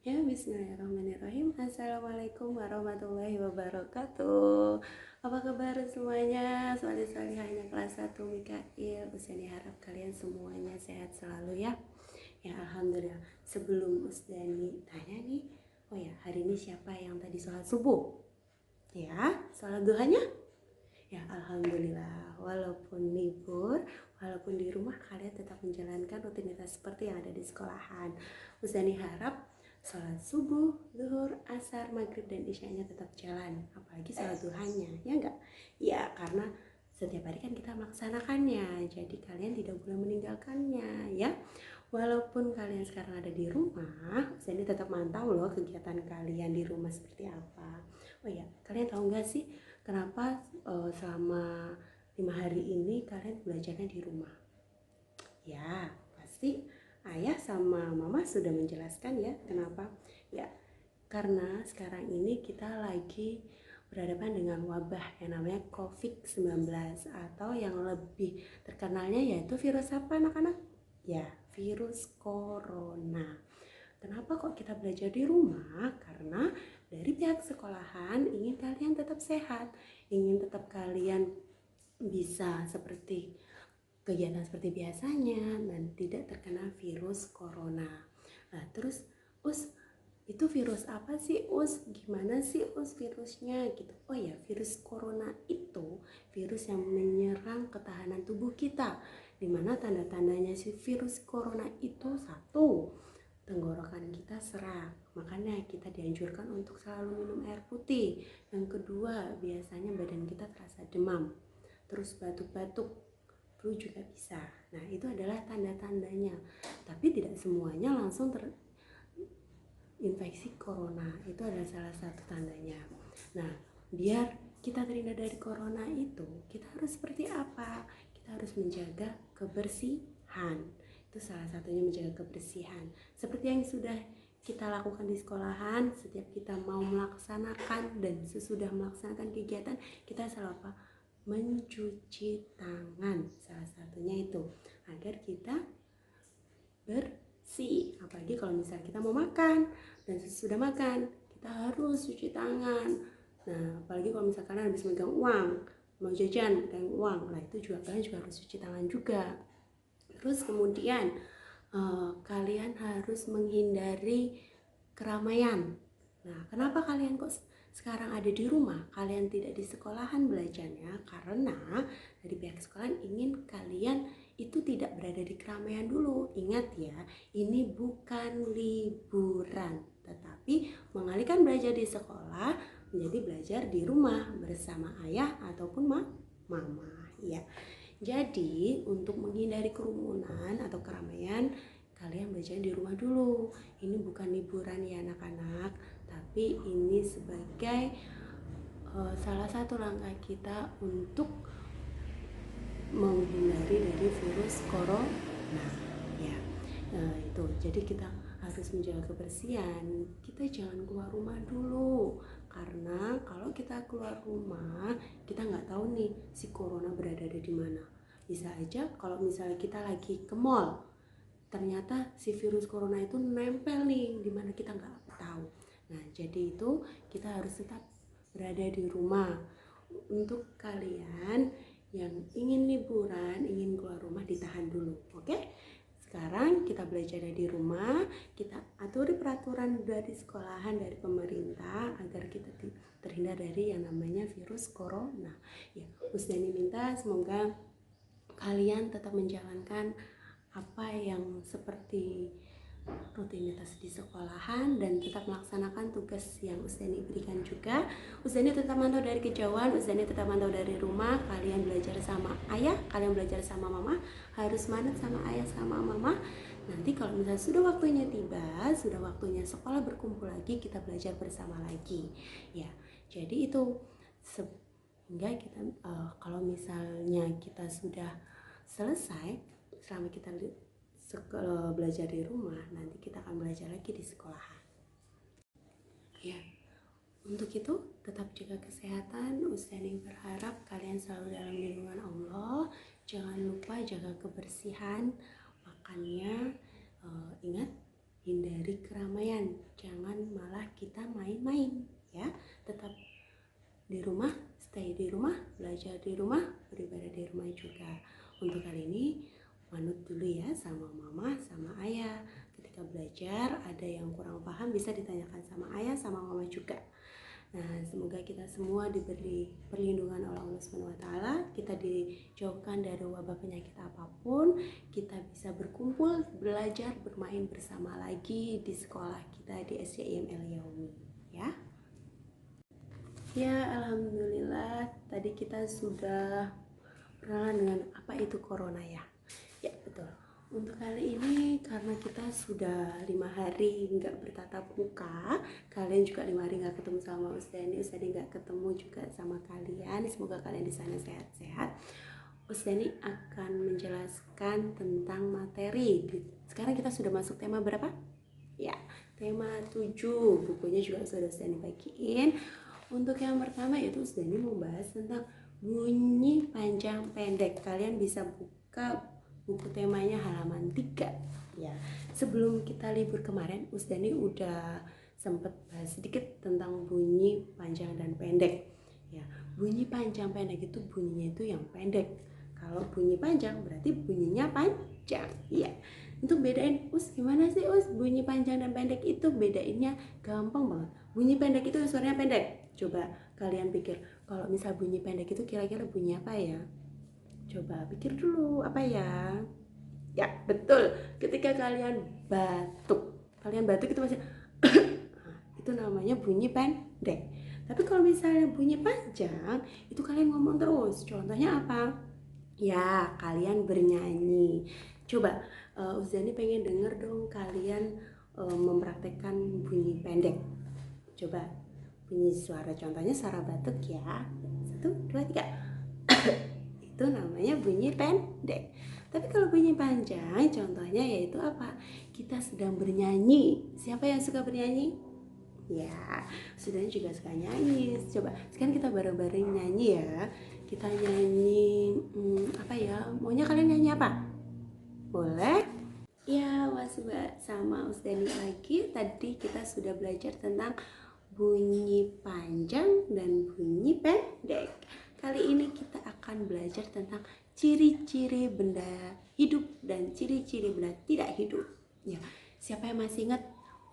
Ya, bismillahirrahmanirrahim. Assalamualaikum warahmatullahi wabarakatuh. Apa kabar semuanya? Solih-solihahnya kelas 1 Mikail. Ustani harap kalian semuanya sehat selalu ya. Ya, alhamdulillah. Sebelum Ustani tanya nih, oh ya, hari ini siapa yang tadi sholat subuh? Ya, sholat duhanya? Ya, alhamdulillah. Walaupun libur, walaupun di rumah, kalian tetap menjalankan rutinitas seperti yang ada di sekolahan. Ustani harap sholat subuh, zuhur, asar, maghrib, dan isyanya tetap jalan. Apalagi sholat duhanya, ya enggak? Ya, karena setiap hari kan kita melaksanakannya. Jadi kalian tidak boleh meninggalkannya, ya. Walaupun kalian sekarang ada di rumah, Ustani tetap mantau loh kegiatan kalian di rumah seperti apa. Oh ya, kalian tahu nggak sih kenapa selama 5 hari ini kalian belajarnya di rumah? Ya, pasti ayah sama mama sudah menjelaskan ya kenapa. Ya, karena sekarang ini kita lagi berhadapan dengan wabah yang namanya COVID-19 atau yang lebih terkenalnya yaitu virus apa anak-anak? Ya, virus corona. Kenapa kok kita belajar di rumah? Karena dari pihak sekolahan ingin kalian tetap sehat, ingin tetap kalian bisa seperti kegiatan seperti biasanya dan tidak terkena virus corona. Nah, terus itu virus apa sih Gimana sih virusnya gitu? Oh ya, virus corona itu virus yang menyerang ketahanan tubuh kita. Dimana tanda-tandanya si virus corona itu satu, tenggorokan kita serak, makanya kita dianjurkan untuk selalu minum air putih. Yang kedua, biasanya badan kita terasa demam, terus batuk-batuk, flu juga bisa. Nah, itu adalah tanda-tandanya. Tapi tidak semuanya langsung terinfeksi corona. Itu adalah salah satu tandanya. Nah, biar kita terhindar dari corona itu, kita harus seperti apa? Kita harus menjaga kebersihan. Itu salah satunya, menjaga kebersihan. Seperti yang sudah kita lakukan di sekolahan, setiap kita mau melaksanakan dan sesudah melaksanakan kegiatan, kita selalu apa? Mencuci tangan, salah satunya itu agar kita bersih. Apalagi kalau misalnya kita mau makan dan sesudah makan kita harus cuci tangan. Nah, apalagi kalau misalnya kalian habis megang uang, mau jajan megang uang, nah itu juga kalian juga harus cuci tangan juga. Terus kemudian kalian harus menghindari keramaian. Nah, kenapa kalian kok sekarang ada di rumah, kalian tidak di sekolahan belajarnya? Karena dari pihak sekolah ingin kalian itu tidak berada di keramaian dulu. Ingat ya, ini bukan liburan, tetapi mengalihkan belajar di sekolah menjadi belajar di rumah bersama ayah ataupun mama, ya. Jadi untuk menghindari kerumunan atau keramaian, kalian belajar di rumah dulu. Ini bukan liburan ya anak-anak, tapi ini sebagai salah satu langkah kita untuk menghindari dari virus corona. Ya, itu. Jadi kita harus menjaga kebersihan. Kita jangan keluar rumah dulu, karena kalau kita keluar rumah, kita nggak tahu nih si corona berada di mana. Bisa aja kalau misalnya kita lagi ke mall, ternyata si virus corona itu nempel nih di mana kita nggak tahu. Nah, jadi itu kita harus tetap berada di rumah. Untuk kalian yang ingin liburan, ingin keluar rumah, ditahan dulu, oke? Sekarang kita belajar di rumah, kita aturi peraturan dari sekolahan, dari pemerintah agar kita terhindar dari yang namanya virus corona. Ya, Ustani minta semoga kalian tetap menjalankan apa yang seperti rutinitas di sekolahan dan tetap melaksanakan tugas yang Ustani berikan juga. Ustani tetap mantau dari kejauhan, Ustani tetap mantau dari rumah. Kalian belajar sama ayah, kalian belajar sama mama, harus manut sama ayah sama mama. Nanti kalau misalnya sudah waktunya tiba, sudah waktunya sekolah berkumpul lagi, kita belajar bersama lagi. Ya, jadi itu sehingga kita kalau misalnya kita sudah selesai selama kita belajar di rumah, nanti kita akan belajar lagi di sekolahan. Ya, untuk itu tetap jaga kesehatan. Ustani berharap kalian selalu dalam lindungan Allah. Jangan lupa jaga kebersihan. Makannya ingat hindari keramaian, jangan malah kita main-main ya. Tetap di rumah, stay di rumah, belajar di rumah, beribadah di rumah juga. Untuk kali ini manut dulu ya sama mama sama ayah. Ketika belajar ada yang kurang paham bisa ditanyakan sama ayah sama mama juga. Nah, semoga kita semua diberi perlindungan oleh Allah SWT, kita dijauhkan dari wabah penyakit apapun, kita bisa berkumpul, belajar, bermain bersama lagi di sekolah kita di SDIM El Yaumi ya. Ya, alhamdulillah tadi kita sudah berkenalan dengan apa itu corona ya. Ya, betul. Untuk kali ini karena kita sudah 5 hari nggak bertatap muka, kalian juga 5 hari nggak ketemu sama Ustani nggak ketemu juga sama kalian. Semoga kalian di sana sehat-sehat. Ustani akan menjelaskan tentang materi. Sekarang kita sudah masuk tema berapa? Ya, tema 7. Bukunya juga sudah Ustani bagiin. Untuk yang pertama yaitu Ustani mau bahas tentang bunyi panjang pendek. Kalian bisa buka buku temanya halaman 3 ya. Sebelum kita libur kemarin Usdani udah sempet bahas sedikit tentang bunyi panjang dan pendek ya. Bunyi panjang pendek itu bunyinya itu yang pendek. Kalau bunyi panjang berarti bunyinya panjang ya. Untuk bedain gimana sih bunyi panjang dan pendek itu bedainnya gampang banget. Bunyi pendek itu suaranya pendek. Coba kalian pikir kalau misal bunyi pendek itu kira-kira bunyi apa ya? Coba pikir dulu apa ya? Ya betul, ketika kalian batuk itu masih itu namanya bunyi pendek. Tapi kalau misalnya bunyi panjang itu kalian ngomong terus. Contohnya apa? Ya kalian bernyanyi. Coba Uzani pengen denger dong kalian mempraktekkan bunyi pendek. Coba bunyi suara, contohnya suara batuk ya. 1, 2, 3 itu namanya bunyi pendek. Tapi kalau bunyi panjang contohnya yaitu apa? Kita sedang bernyanyi. Siapa yang suka bernyanyi? Ya, Sudahnya juga suka nyanyi. Coba sekarang kita bareng-bareng nyanyi ya. Kita nyanyi apa ya? Maunya kalian nyanyi apa? Boleh? Ya, masih sama Ustani lagi. Tadi kita sudah belajar tentang bunyi panjang dan bunyi pendek. Kali ini kita akan belajar tentang ciri-ciri benda hidup dan ciri-ciri benda tidak hidup. Ya, siapa yang masih ingat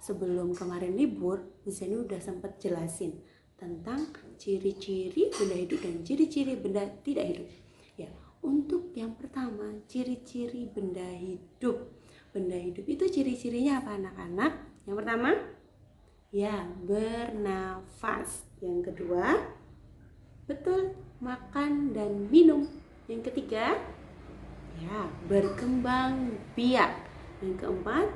sebelum kemarin libur, Ustani udah sempat jelasin tentang ciri-ciri benda hidup dan ciri-ciri benda tidak hidup. Ya, untuk yang pertama, ciri-ciri benda hidup. Benda hidup itu ciri-cirinya apa anak-anak? Yang pertama, ya, bernafas. Yang kedua, betul, makan dan minum. Yang ketiga, ya, berkembang biak. Yang keempat,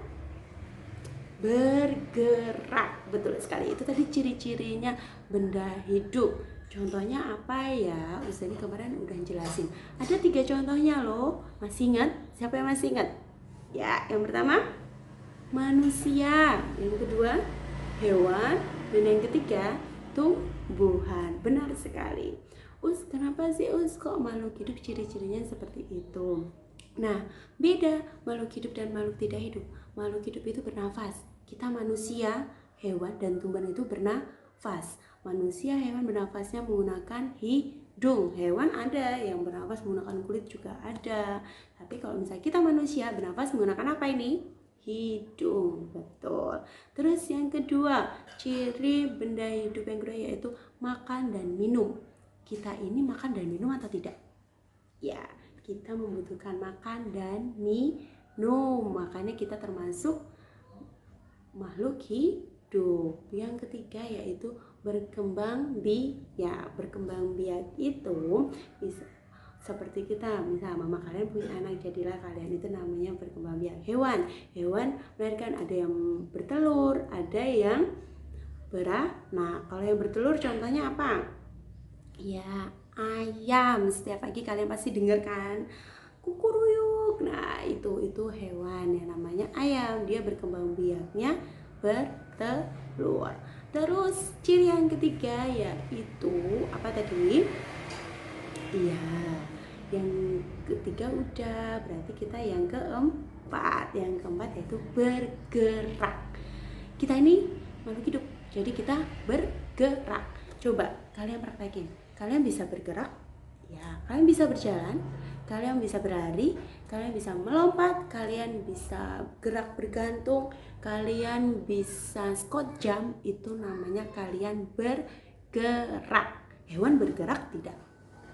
bergerak. Betul sekali, itu tadi ciri-cirinya benda hidup. Contohnya apa ya? Ustani kemarin udah jelasin. Ada 3 contohnya loh. Masih ingat? Siapa yang masih ingat? Ya, yang pertama manusia, yang kedua hewan, dan yang ketiga tumbuhan. Benar sekali. Kenapa sih kok makhluk hidup ciri-cirinya seperti itu? Nah, beda makhluk hidup dan makhluk tidak hidup. Makhluk hidup itu bernafas. Kita manusia, hewan, dan tumbuhan itu bernafas. Manusia, hewan bernafasnya menggunakan hidung. Hewan ada yang bernafas menggunakan kulit juga ada. Tapi kalau misalnya kita manusia bernafas menggunakan apa ini? Hidung. Betul. Terus yang kedua, ciri benda hidup yang kedua yaitu makan dan minum. Kita ini makan dan minum atau tidak? Ya, kita membutuhkan makan dan minum. Makanya kita termasuk makhluk hidup. Yang ketiga yaitu berkembang biak. Berkembang biak itu bisa seperti kita, misalnya mama kalian punya anak, jadilah kalian, itu namanya berkembang biak. Hewan melahirkan, ada yang bertelur, ada yang beranak. Kalau yang bertelur contohnya apa? Ya, ayam. Setiap pagi kalian pasti dengar kan, kukuruyuk. Nah, itu hewan yang namanya ayam. Dia berkembang biaknya bertelur. Terus ciri yang ketiga yaitu apa tadi? Iya, yang ketiga udah, berarti kita yang keempat. keempat. Yang keempat yaitu bergerak. Kita ini makhluk hidup, jadi kita bergerak. Coba kalian praktekin. Kalian bisa bergerak, ya. Kalian bisa berjalan, kalian bisa berlari, kalian bisa melompat, kalian bisa gerak bergantung, kalian bisa squat jump. Itu namanya kalian bergerak. Hewan bergerak tidak?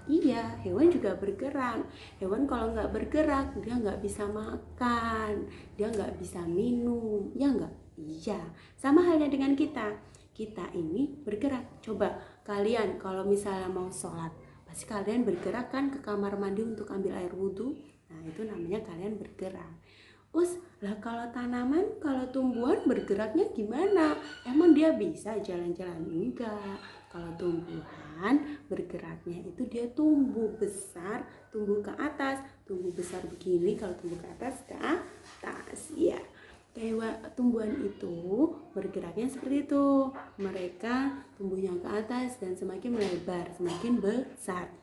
Iya, hewan juga bergerak. Hewan kalau nggak bergerak, dia nggak bisa makan, dia nggak bisa minum, ya nggak? Iya, sama halnya dengan kita. Kita ini bergerak. Coba kalian kalau misalnya mau sholat, pasti kalian bergerak kan ke kamar mandi untuk ambil air wudhu. Nah, itu namanya kalian bergerak. Lah kalau tanaman, kalau tumbuhan bergeraknya gimana? Emang dia bisa jalan-jalan? Enggak. Kalau tumbuhan bergeraknya itu dia tumbuh besar, tumbuh ke atas, tumbuh besar begini. Kalau tumbuh ke atas, ya. Kayak tumbuhan itu bergeraknya seperti itu. Mereka tumbuhnya ke atas dan semakin melebar, semakin besar.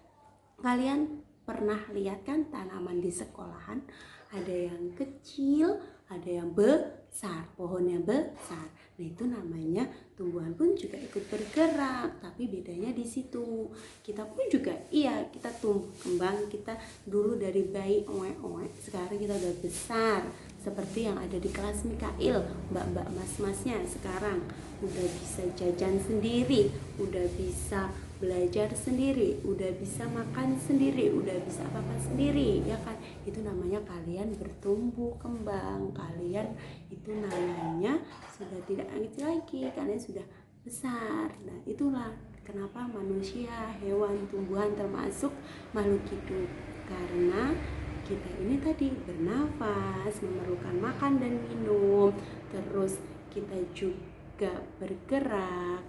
Kalian pernah lihat kan tanaman di sekolahan? Ada yang kecil, ada yang besar, pohonnya besar. Nah, itu namanya tumbuhan pun juga ikut bergerak, tapi bedanya di situ. Kita pun juga kita tumbuh kembang, kita dulu dari bayi oek-oek, sekarang kita udah besar. Seperti yang ada di kelas Mikail, mbak-mbak mas-masnya sekarang udah bisa jajan sendiri, udah bisa belajar sendiri, udah bisa makan sendiri, udah bisa apa-apa sendiri, ya kan? Itu namanya kalian bertumbuh kembang. Kalian itu namanya sudah tidak kecil lagi, kalian sudah besar. Nah, itulah kenapa manusia, hewan, tumbuhan termasuk makhluk hidup, karena kita ini tadi bernafas, memerlukan makan dan minum, terus kita juga bergerak,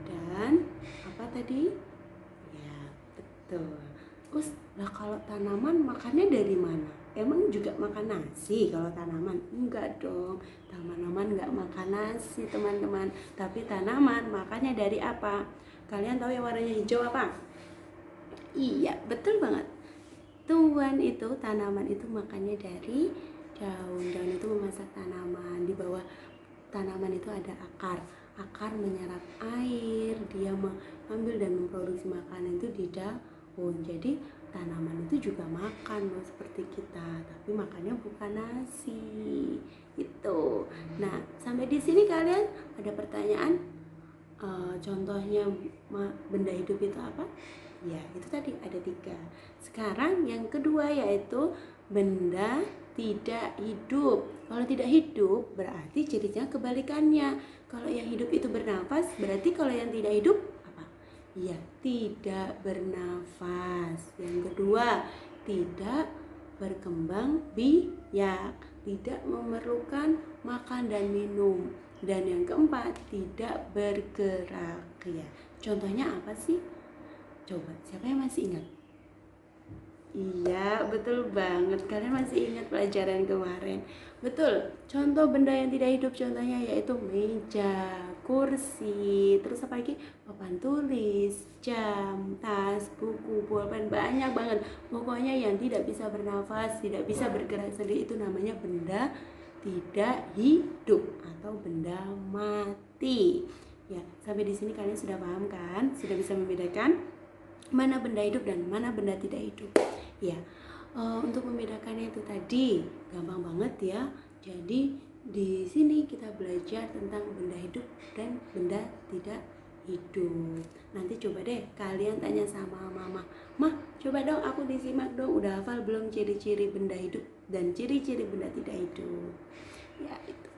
dan apa tadi? Ya, betul. Lah kalau tanaman makannya dari mana? Emang juga makan nasi kalau tanaman? Enggak dong, tanaman enggak makan nasi teman-teman. Tapi tanaman makannya dari apa? Kalian tahu yang warnanya hijau apa? Iya, betul banget. Tumbuhan itu, tanaman itu makannya dari daun. Daun itu memasak tanaman. Di bawah tanaman itu ada akar. Akar menyerap air, dia mengambil dan memproduksi makanan itu di daun. Jadi tanaman itu juga makan loh seperti kita, tapi makannya bukan nasi. Itu. Nah, sampai di sini kalian ada pertanyaan? Contohnya benda hidup itu apa? Ya, itu tadi ada 3. Sekarang yang kedua yaitu benda tidak hidup. Kalau tidak hidup berarti cirinya kebalikannya. Kalau yang hidup itu bernafas, berarti kalau yang tidak hidup apa? Ya, tidak bernafas. Yang kedua, tidak berkembang biak, tidak memerlukan makan dan minum. Dan yang keempat, tidak bergerak. Ya, contohnya apa sih? Coba, siapa yang masih ingat? Iya, betul banget. Kalian masih ingat pelajaran kemarin? Betul. Contoh benda yang tidak hidup contohnya yaitu meja, kursi, terus apa lagi? Papan tulis, jam, tas, buku, pulpen, banyak banget. Pokoknya yang tidak bisa bernafas, tidak bisa bergerak sendiri itu namanya benda tidak hidup atau benda mati. Ya, sampai di sini kalian sudah paham kan? Sudah bisa membedakan mana benda hidup dan mana benda tidak hidup. Ya, untuk membedakannya itu tadi gampang banget ya. Jadi di sini kita belajar tentang benda hidup dan benda tidak hidup. Nanti coba deh kalian tanya sama mama, "Mah, coba dong aku disimak dong, udah hafal belum ciri-ciri benda hidup dan ciri-ciri benda tidak hidup?" Ya, itu.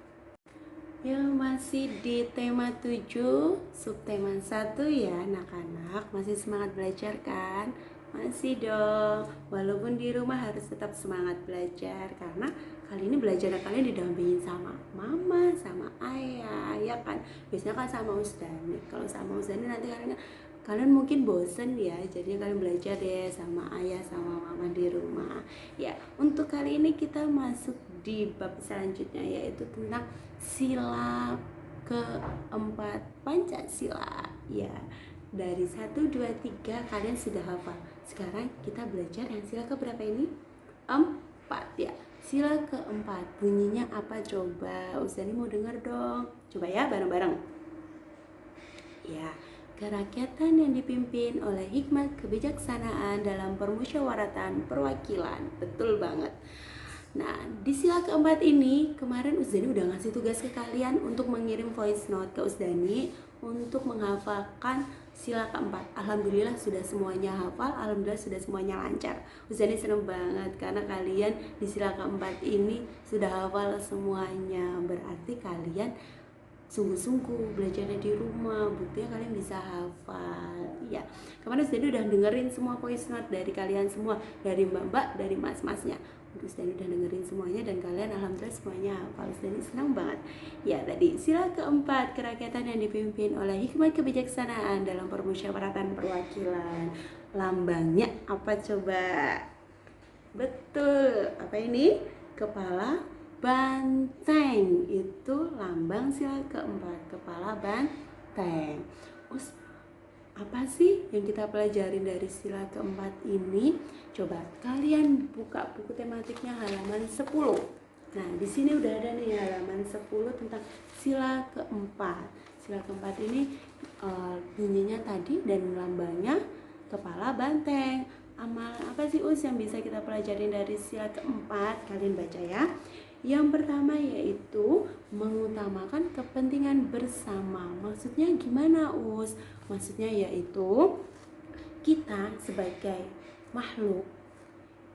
Ya, masih di tema 7, subtema 1 ya anak-anak. Masih semangat belajar kan? Masih dong. Walaupun di rumah harus tetap semangat belajar, karena kali ini belajar kalian didampingin sama mama, sama ayah, ya kan? Biasanya kan sama Ustani. Kalau sama Ustani nanti kalian mungkin bosen ya, jadi kalian belajar deh sama ayah sama mama di rumah. Ya, untuk kali ini kita masuk di bab selanjutnya yaitu tentang sila keempat Pancasila. Ya, dari 1, 2, 3 kalian sudah hafal. Sekarang kita belajar yang sila keberapa ini? 4 ya. Sila keempat bunyinya apa coba? Ustazah mau denger dong. Coba ya bareng-bareng. Ya, kerakyatan yang dipimpin oleh hikmat kebijaksanaan dalam permusyawaratan perwakilan. Betul banget. Nah, di sila keempat ini kemarin Ustazani udah ngasih tugas ke kalian untuk mengirim voice note ke Ustazani untuk menghafalkan sila keempat. Alhamdulillah sudah semuanya hafal, alhamdulillah sudah semuanya lancar. Ustazani seneng banget karena kalian di sila keempat ini sudah hafal semuanya. Berarti kalian sungguh-sungguh belajarnya di rumah, buktinya kalian bisa hafal. Ya, kemarin Ustazani udah dengerin semua voice note dari kalian semua, dari mbak-mbak, dari mas-masnya. Ustazani udah dengerin semuanya dan kalian alhamdulillah semuanya hafal. Ustazani senang banget. Ya, tadi sila keempat kerakyatan yang dipimpin oleh hikmat kebijaksanaan dalam permusyawaratan perwakilan. Lambangnya apa coba? Betul, apa ini? Kepala banteng. Itu lambang sila keempat, kepala banteng. Terus apa sih yang kita pelajarin dari sila keempat ini? Coba kalian buka buku tematiknya halaman 10. Nah, di sini udah ada nih halaman 10 tentang sila keempat. Sila keempat ini bunyinya tadi dan lambangnya kepala banteng. Amal apa sih yang bisa kita pelajarin dari sila keempat? Kalian baca ya. Yang pertama yaitu mengutamakan kepentingan bersama. Maksudnya gimana Maksudnya yaitu kita sebagai makhluk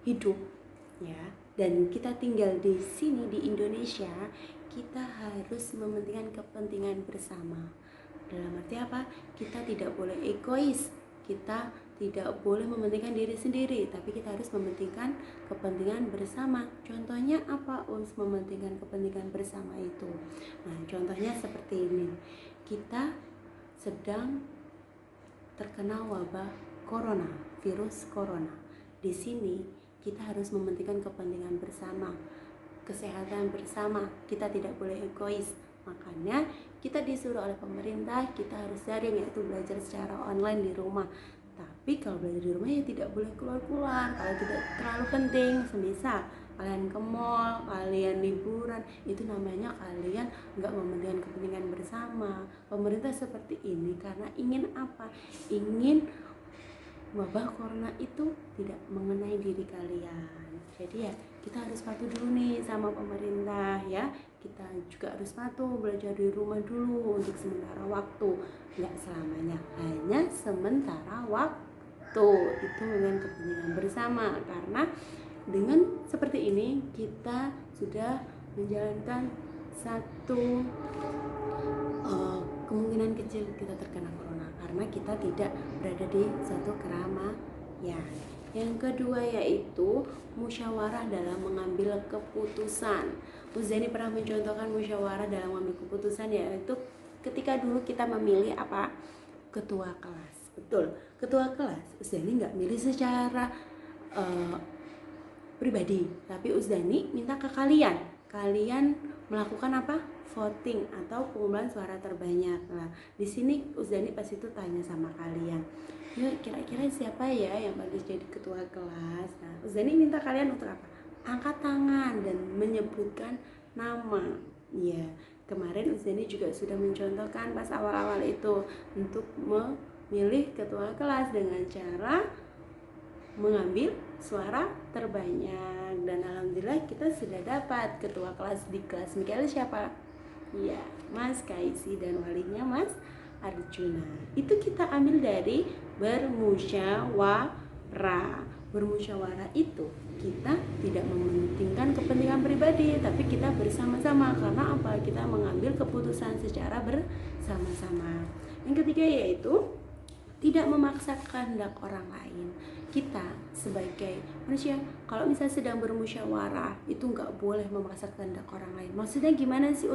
hidup ya, dan kita tinggal di sini di Indonesia, kita harus mementingkan kepentingan bersama. Dalam arti apa? Kita tidak boleh egois, kita tidak boleh mementingkan diri sendiri, tapi kita harus mementingkan kepentingan bersama. Contohnya apa mementingkan kepentingan bersama itu? Nah, contohnya seperti ini. Kita sedang terkena wabah corona, virus corona. Di sini kita harus mementingkan kepentingan bersama, kesehatan bersama. Kita tidak boleh egois. Makanya kita disuruh oleh pemerintah, kita harus daring, yaitu belajar secara online di rumah. Tapi kalau belajar di rumah ya tidak boleh keluar-keluar kalau tidak terlalu penting. Semisal kalian ke mall, kalian liburan, itu namanya kalian nggak mementingkan kepentingan bersama. Pemerintah seperti ini karena ingin apa? Ingin wabah corona itu tidak mengenai diri kalian. Jadi ya kita harus patuh dulu nih sama pemerintah ya. Kita juga harus patuh, belajar di rumah dulu untuk sementara waktu, nggak selamanya, hanya sementara waktu. Itu dengan kepentingan bersama, karena dengan seperti ini kita sudah menjalankan satu kemungkinan kecil kita terkena corona karena kita tidak berada di suatu keramaian. Yang kedua yaitu musyawarah dalam mengambil keputusan. Ustazani pernah mencontohkan musyawarah dalam mengambil keputusan, yaitu ketika dulu kita memilih apa? Ketua kelas. Betul, ketua kelas Ustazani nggak milih secara pribadi, tapi Ustazani minta ke kalian melakukan apa? Voting atau pengumpulan suara terbanyak. Nah, di sini Ustazani pasti itu tanya sama kalian, yuk kira-kira siapa ya yang bagus jadi ketua kelas? Nah, Ustazani minta kalian untuk apa? Angkat tangan dan menyebutkan nama. Ya, kemarin Ustazani juga sudah mencontohkan pas awal-awal itu untuk memilih ketua kelas dengan cara mengambil suara terbanyak, dan alhamdulillah kita sudah dapat ketua kelas di kelas Mikael siapa? Ya, Mas Kaisi dan walinya Mas Arjuna. Itu kita ambil dari bermusyawarah. Bermusyawarah itu kita tidak mementingkan kepentingan pribadi, tapi kita bersama-sama. Karena apa? Kita mengambil keputusan secara bersama-sama. Yang ketiga yaitu tidak memaksakan kehendak orang lain. Kita sebagai manusia kalau misalnya sedang bermusyawarah itu nggak boleh memaksa kehendak orang lain. Maksudnya gimana sih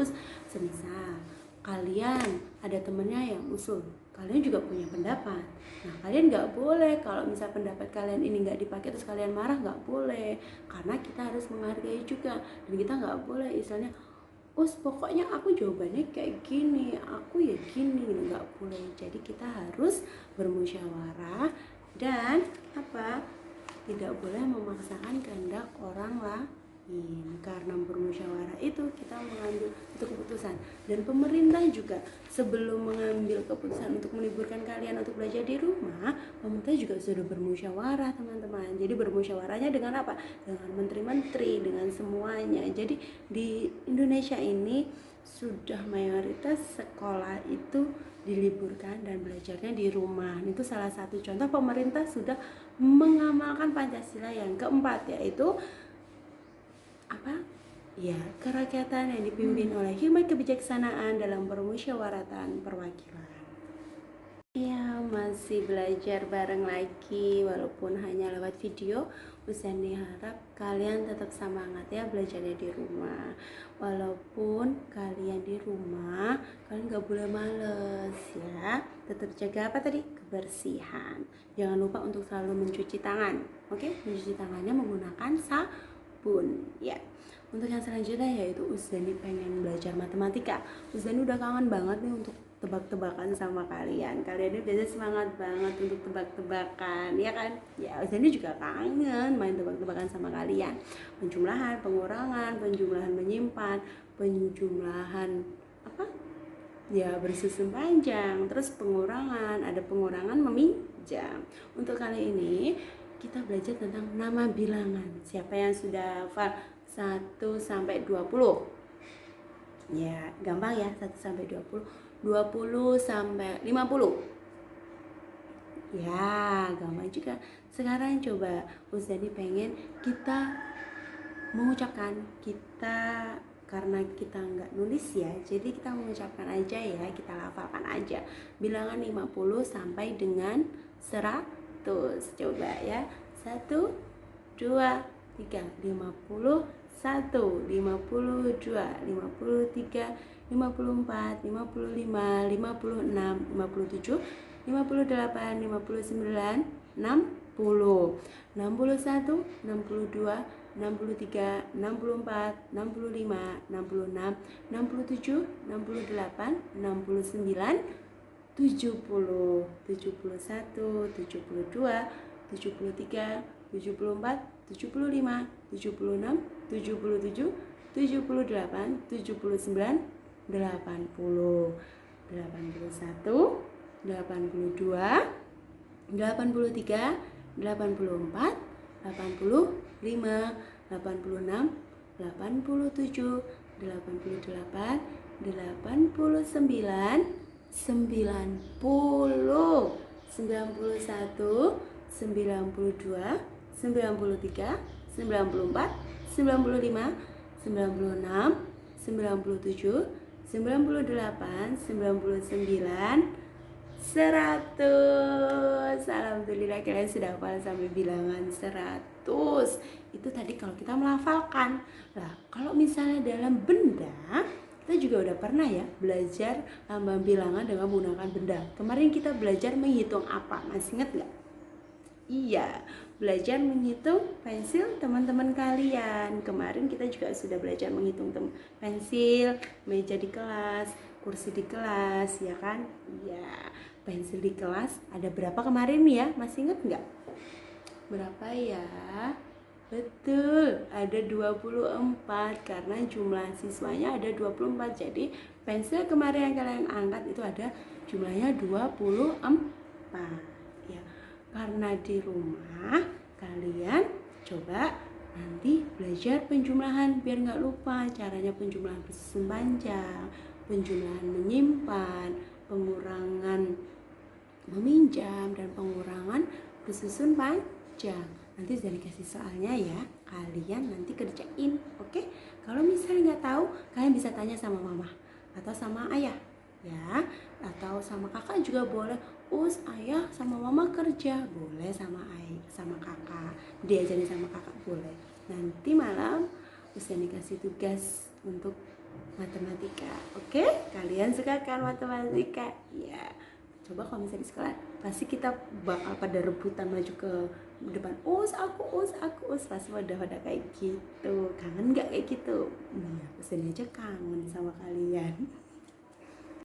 Semisal kalian ada temennya yang usul, kalian juga punya pendapat. Nah, kalian nggak boleh kalau misal pendapat kalian ini nggak dipakai terus kalian marah, nggak boleh. Karena kita harus menghargai juga, dan kita nggak boleh misalnya pokoknya aku jawabannya kayak gini, aku ya gini, nggak boleh. Jadi kita harus bermusyawarah dan apa? Tidak boleh memaksakan kehendak orang Karena bermusyawarah itu kita mengambil untuk keputusan, dan pemerintah juga sebelum mengambil keputusan untuk meliburkan kalian untuk belajar di rumah, pemerintah juga sudah bermusyawarah teman-teman. Jadi bermusyawarahnya dengan apa? Dengan menteri-menteri, dengan semuanya. Jadi di Indonesia ini sudah mayoritas sekolah itu diliburkan dan belajarnya di rumah. Itu salah satu contoh pemerintah sudah mengamalkan Pancasila yang keempat, yaitu apa? Ya, kerakyatan yang dipimpin oleh hikmat kebijaksanaan dalam permusyawaratan perwakilan. Ya, masih belajar bareng lagi walaupun hanya lewat video. Usani harap kalian tetap semangat ya belajarnya di rumah. Walaupun kalian di rumah, kalian gak boleh males ya. Tetap jaga apa tadi? Kebersihan. Jangan lupa untuk selalu mencuci tangan. Oke? Mencuci tangannya menggunakan sabun ya. Untuk yang selanjutnya yaitu Uzani pengen belajar matematika. Uzani udah kangen banget nih untuk tebak-tebakan sama kalian. Kalian ini biasanya semangat banget untuk tebak-tebakan, ya kan? Ya, Uzani juga kangen main tebak-tebakan sama kalian. Penjumlahan, pengurangan, penjumlahan menyimpan, penjumlahan apa? Ya, bersusun panjang, terus pengurangan, ada pengurangan meminjam. Untuk kali ini kita belajar tentang nama bilangan. Siapa yang sudah hafal 1 sampai 20? Ya, gampang ya, 1 sampai 20. 20 sampai 50. Ya, gampang juga. Sekarang coba Uzani pengen kita mengucapkan, kita karena kita nggak nulis ya, jadi kita mengucapkan aja ya, kita lafalkan aja bilangan 50 sampai dengan 100. Coba ya, 1, 2, 3, 50, 1, 52, 53, 54, 55, 56, 57, 58, 59, 60, 61, 62, 63, 64, 65, 66, 67, 68, 69, 70, 71, 72, 73, 74, 75, 76, 77, 78, 79, 80, 81, 82, 83, 84, 85, 86, 87, 88, 89, 90, 91, 92, 93, 94, 95, 96, 97, 98, 99, 100. Alhamdulillah kalian sudah hafal sampai bilangan 100. Itu tadi kalau kita melafalkan. Nah, kalau misalnya dalam benda, kita juga udah pernah ya belajar lambang bilangan dengan menggunakan benda. Kemarin kita belajar menghitung apa? Masih ingat gak? Iya, belajar menghitung pensil teman-teman kalian. Kemarin kita juga sudah belajar menghitung pensil, meja di kelas, kursi di kelas, ya kan? Iya, pensil di kelas ada berapa kemarin ya? Masih ingat nggak? Berapa ya? Betul, ada 24 karena jumlah siswanya ada 24. Jadi pensil kemarin yang kalian angkat itu ada jumlahnya 24. Karena di rumah kalian coba nanti belajar penjumlahan biar nggak lupa caranya penjumlahan bersusun panjang, penjumlahan menyimpan, pengurangan meminjam, dan pengurangan bersusun panjang. Nanti sudah dikasih soalnya ya, kalian nanti kerjain, oke? Kalau misalnya nggak tahu, kalian bisa tanya sama mama atau sama ayah ya, atau sama kakak juga boleh. Ayah sama mama kerja, boleh sama ayah sama kakak, diajarin sama kakak boleh. Nanti malam Uzani kasih tugas untuk matematika, oke? Kalian suka kan matematika? Ya, coba kalau misalnya di sekolah pasti kita bakal pada rebutan maju ke depan, aku pasti pada kayak gitu. Kangen nggak kayak gitu? Iya, Uzani aja kangen sama kalian.